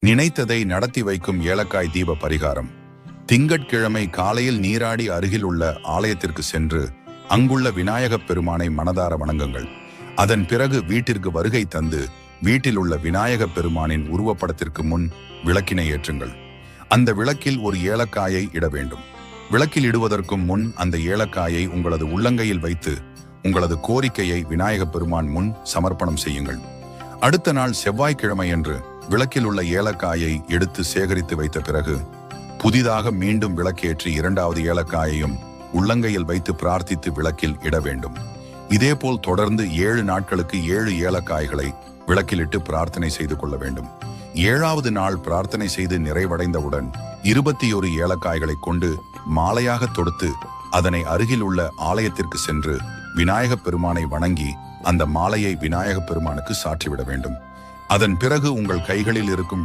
நினைத்ததை நடத்தி வைக்கும் ஏலக்காய் தீப பரிகாரம். திங்கட்கிழமை காலையில் நீராடி அருகில் உள்ள ஆலயத்திற்கு சென்று அங்குள்ள விநாயகப் பெருமானை மனதார வணங்குங்கள். அதன் பிறகு வீட்டிற்கு வருகை தந்து வீட்டில் உள்ள விநாயகப் பெருமானின் உருவப்படத்திற்கு முன் விளக்கினை ஏற்றுங்கள். அந்த விளக்கில் ஒரு ஏலக்காயை இட வேண்டும். விளக்கில் இடுவதற்கும் முன் அந்த ஏலக்காயை உங்களது உள்ளங்கையில் வைத்து உங்களது கோரிக்கையை விநாயகப் பெருமான் முன் சமர்ப்பணம் செய்யுங்கள். அடுத்த நாள் செவ்வாய்க்கிழமையன்று விளக்கில் உள்ள ஏலக்காயை எடுத்து சேகரித்து வைத்த பிறகு புதிதாக மீண்டும் விளக்கேற்றி இரண்டாவது ஏலக்காயையும் உள்ளங்கையில் வைத்து பிரார்த்தித்து விளக்கில் இட வேண்டும். இதேபோல் தொடர்ந்து 7 நாட்களுக்கு 7 ஏலக்காய்களை விளக்கிலிட்டு பிரார்த்தனை செய்து கொள்ள வேண்டும். 7வது நாள் பிரார்த்தனை செய்து நிறைவடைந்தவுடன் 21 ஏலக்காய்களை கொண்டு மாலையாக தொடுத்து அதனை அருகில் உள்ள ஆலயத்திற்கு சென்று விநாயகப் பெருமானை வணங்கி அந்த மாலையை விநாயகப் பெருமானுக்கு சாற்றிவிட வேண்டும். அதன் பிறகு உங்கள் கைகளில் இருக்கும்